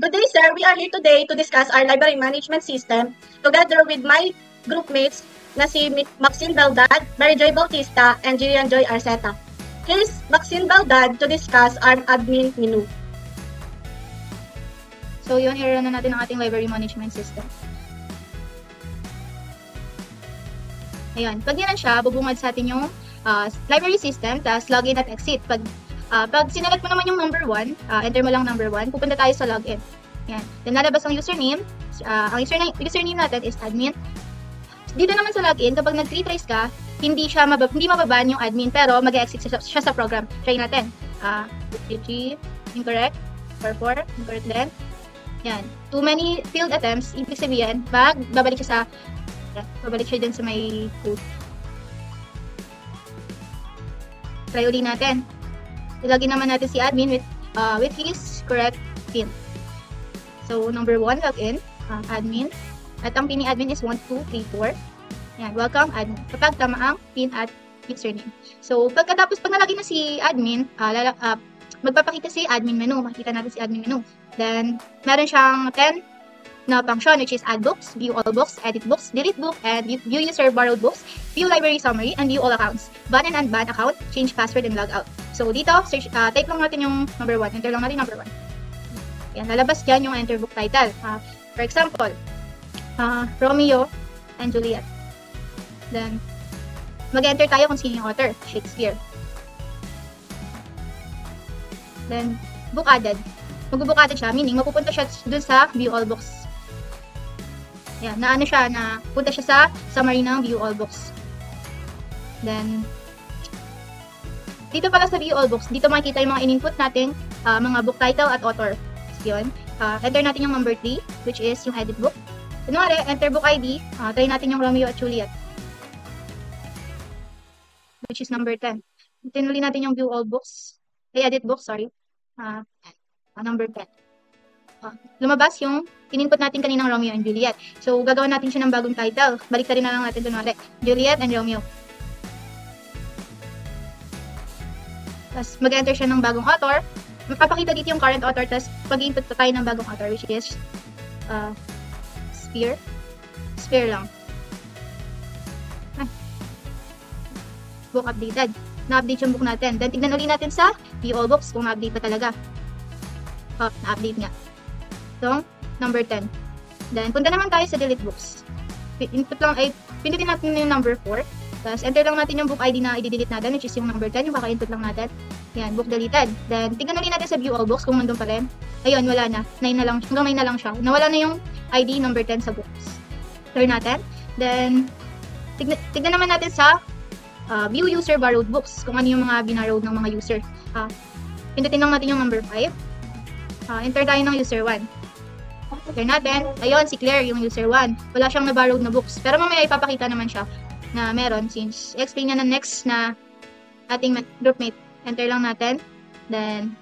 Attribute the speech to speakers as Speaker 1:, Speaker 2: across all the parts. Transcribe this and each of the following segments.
Speaker 1: Good day, sir. We are here today to discuss our library management system together with my groupmates na si Maxine Baldad, Mary Joy Bautista, and Jillian Joy Arceta. Here is Maxine Baldad to discuss our admin menu.
Speaker 2: So yun, i-run na natin ang ating library management system. Ayan, pag yan siya, bubungad sa atin yung library system, tapos login at exit. Pag sinelect mo naman yung number 1, enter mo lang number 1, pupunta tayo sa login. Yan. Then lalabas ang username. Ang username natin is admin. Dito naman sa login, kapag nag-3 tries ka, hindi mababan yung admin, pero mag-exit siya sa program. Try natin. 3, incorrect. 4, incorrect din. Yan. Too many failed attempts, ibig sabihin, babalik siya din sa may code. Try ulit natin. Ilagin naman natin si admin with his correct PIN. So, number 1, login, admin. At ang PIN ni admin is 1234. Yan, welcome admin. Kapag tama ang PIN at username. So, pag nalagin na si admin, magpapakita si admin menu. Makikita natin si admin menu. Then, meron siyang 10 na function, which is add books, view all books, edit books, delete book, and view user borrowed books, view library summary, and view all accounts. Ban and unban account, change password, and log out. So dito, type lang natin yung number 1. Enter lang natin number 1. Yan, lalabas dyan yung enter book title. For example, Romeo and Juliet. Then, mag-enter tayo kung sino yung author, Shakespeare. Then, book added. Mag-book added siya, meaning mapupunta siya dun sa view all books. Yan, punta siya sa summary ng view all books. Then, dito pala sa view all books, dito makikita yung mga in-input natin, mga book title at author. So, yun. Enter natin yung number 3, which is yung edit book. Kunwari, enter book ID, try natin yung Romeo at Juliet, which is number 10. Tinuli natin yung view all books, edit book, sorry. Number 10. Lumabas yung in-input natin kaninang Romeo and Juliet. So, gagawin natin siya ng bagong title. Balik na lang natin kunwari, Juliet and Romeo. Tapos, mag-enter siya ng bagong author. Mapapakita dito yung current author. Tapos, pag-input tayo ng bagong author, which is Spear lang. Book updated. Na-update yung book natin. Then, tignan ulit natin sa view all books kung na-update pa talaga. Na-update nga. So, number 10. Then, punta naman tayo sa delete books. Pindutin natin yung number 4. Tapos, enter lang natin yung book ID na i-delete natin, which is yung number 10, yung kaka-input lang natin. Yan, book deleted. Then, tignan ulit natin sa view all books kung nandun pa rin. Ayun, wala na. 9 na lang. Hanggang 9 na lang siya. Nawala na yung ID number 10 sa books. Clear natin. Then, tignan naman natin sa view user borrowed books. Kung ano yung mga binarrowed ng mga user. Pindutin lang natin yung number 5. Enter tayo ng user 1. Clear natin. Ayun, si Claire, yung user 1. Wala siyang na-borrowed na books. Pero mamaya ipapakita naman siya na meron since explain niya na next na ating groupmate. Enter lang natin. Then,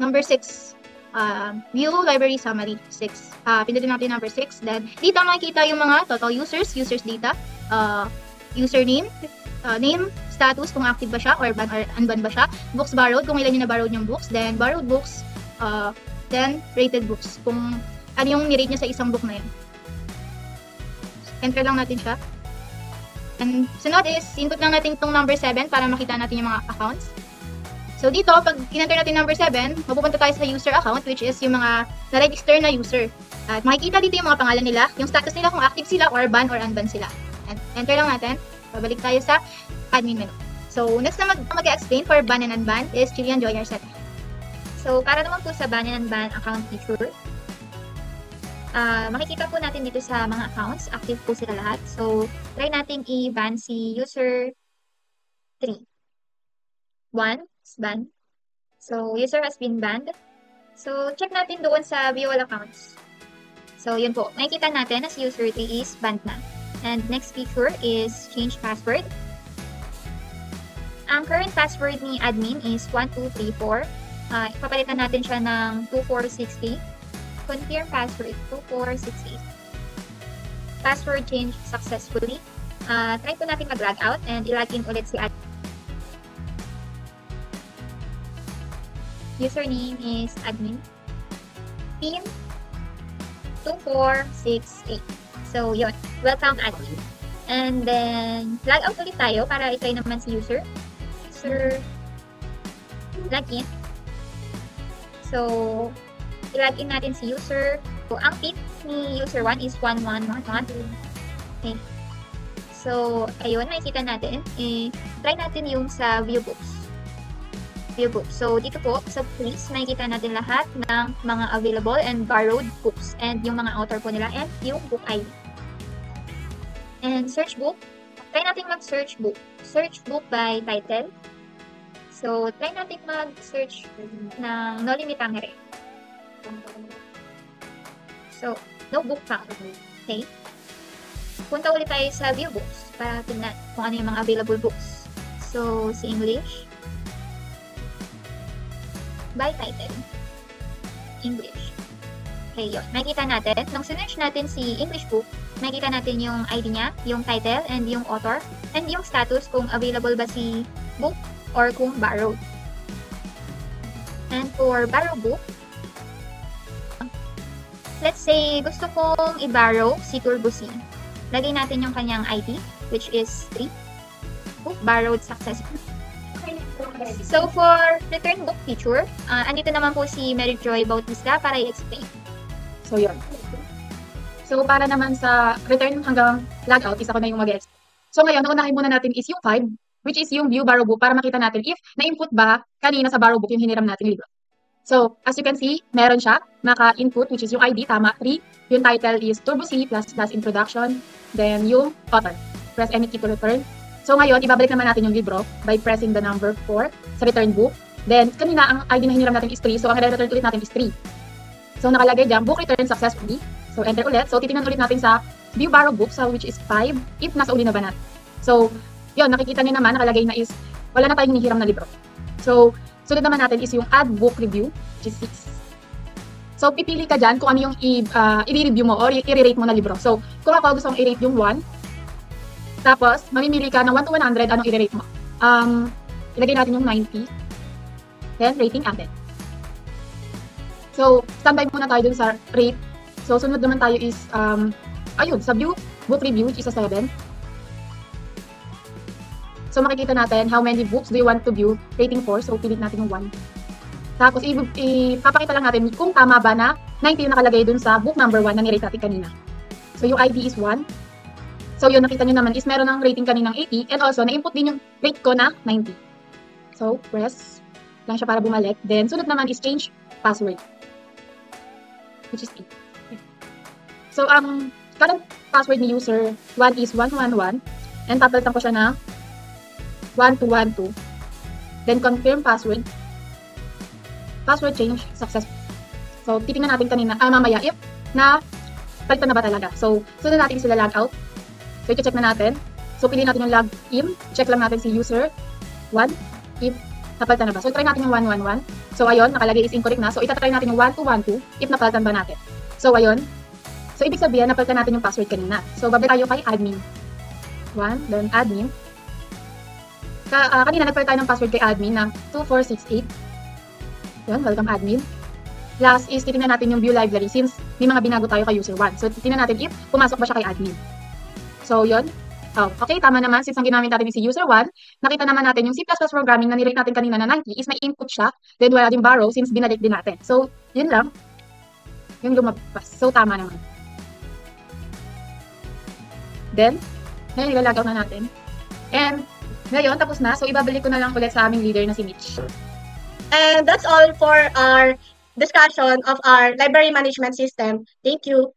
Speaker 2: number 6. View library summary 6. Pindutin natin number 6. Then, dito makikita yung mga total users data, username, name, status kung active ba siya or ban or unban ba siya, books borrowed kung ilan yung na-borrowed yung books, then borrowed books, then rated books kung ano yung ni-rate niya sa isang book na yun. Enter lang natin siya. And sunod is, input lang natin itong number 7 para makita natin yung mga accounts. So dito, pag in-enter natin number 7, mapupunta tayo sa user account, which is yung mga na-register na user. At makikita dito yung mga pangalan nila, yung status nila kung active sila or ban or unban sila. And enter lang natin. Babalik tayo sa admin menu. So next na mag-explain for ban and unban is Jillian Joy Arceta.
Speaker 3: So para naman po sa ban and unban account feature, makikita po natin dito sa mga accounts, active po sila lahat. So, try natin i-ban si user 3. 1 is ban. So, user has been banned. So, check natin doon sa view all accounts. So, yun po. Nakikita natin na si user 3 is banned na. And next feature is change password. Ang current password ni admin is 1234. Ipapalitan natin siya ng 2468. Confirm password 2468. Password change successfully. Try po natin mag-log out and i-login ulit si admin. username is admin, pin 2468. So, yun. Welcome, admin. And then, log out ulit tayo para i-try naman si user. User, login. So, i-login natin si user. So, ang pin ni user 1 is 1111. Okay. So, ayun, nakikita natin. Try natin yung sa viewbooks. So, dito po, sa please, makikita natin lahat ng mga available and borrowed books and yung mga author po nila and yung book ID. And search book, try natin mag-search book. Search book by title. So, try natin mag-search ng No Limit Tangere. So, no book found. Okay? Punta ulit tayo sa view books para tingnan kung ano yung mga available books. So, si English. By title. English. Okay, yun. Makikita natin, nung sinerch natin si English book, makikita natin yung ID niya, yung title, and yung author, and yung status kung available ba si book or kung borrowed. And for borrow book, let's say gusto kong i-borrow si Turbo C. Lagay natin yung kanyang ID, which is 3. Book borrowed successfully. So, for return book feature, andito naman po si Mary Joy Bautista para i-explain.
Speaker 4: So, yun. So, para naman sa return hanggang logout, isa ko na yung mag-explain. So, ngayon, naunahin muna natin is yung 5, which is yung view borrow book para makita natin if na-input ba kanina sa borrow book yung hiniram natin libro. So, as you can see, meron siya, naka-input, which is yung ID, tama, 3. Yung title is Turbo C plus introduction. Then, yung author. Press any key to return. So, ngayon, ibabalik naman natin yung libro by pressing the number 4 sa return book. Then, kanina, ang ID na hiniram natin is 3. So, ang i-return ulit natin is 3. So, nakalagay dyan, book return successfully. So, enter ulit. So, titingnan ulit natin sa view borrow book, which is 5, if nasa uli na ba natin. So, yun, nakikita niyo naman, nakalagay na is, wala na tayong hinihiram na libro. So, sunod naman natin is yung add book review, which is 6. So, pipili ka dyan kung ano yung i-review mo or i-rate mo na libro. So, kung ako gusto kong i-rate yung 1, tapos, mamimili ka ng 1 to 100, anong i-rate mo? Ilagay natin yung 90. Then, rating added. So, standby muna tayo dun sa rate. So, sunod naman tayo is, ayun, sa view, book review, which is a 7. So, makikita natin how many books do you want to view, rating 4. So, pilit natin yung 1. Tapos, ipapakita lang natin kung tama ba na 90 yung nakalagay dun sa book number 1 na nirate natin kanina. So, yung ID is 1. So, yun, nakita nyo naman is meron ng rating kaninang 80 and also, na-input din yung rate ko na 90. So, press lang siya para bumalik. Then, sunod naman is change password, which is 8. Okay. So, ang current password ni user 1 is 111 and papalitan ko siya na 1212. Then, confirm password. Password change successful. So, titingnan natin kanina, mamaya if na palitan na ba talaga. So, sunod natin sila log out. So, i-check na natin. So, piliin natin yung log in. Check lang natin si user 1 if napalitan na ba. So, try natin yung 111. So, ayun, nakalagay is incorrect na. So, itatry natin yung 1212 if napalitan ba natin. So, ayun. So, ibig sabihin, napalitan natin yung password kanina. So, babalik tayo kay admin. 1, then admin. Kanina, nagpalit tayo ng password kay admin na 2468. Yun, welcome admin. Last is, titingnan natin yung view library since may mga binago tayo kay user 1. So, titingnan natin if pumasok ba siya kay admin. So, yun. Oh, okay, tama naman. Since ang ginamit natin is si user 1, nakita naman natin yung C++ programming na nirate natin kanina na 90 is may input siya, then wala din borrow since binalik din natin. So, yun lang. Yung lumabas. So, tama naman. Then, ngayon, ilalagaw na natin. And, ngayon, tapos na. So, ibabalik ko na lang ulit sa aming leader na si Mitch.
Speaker 1: And that's all for our discussion of our library management system. Thank you.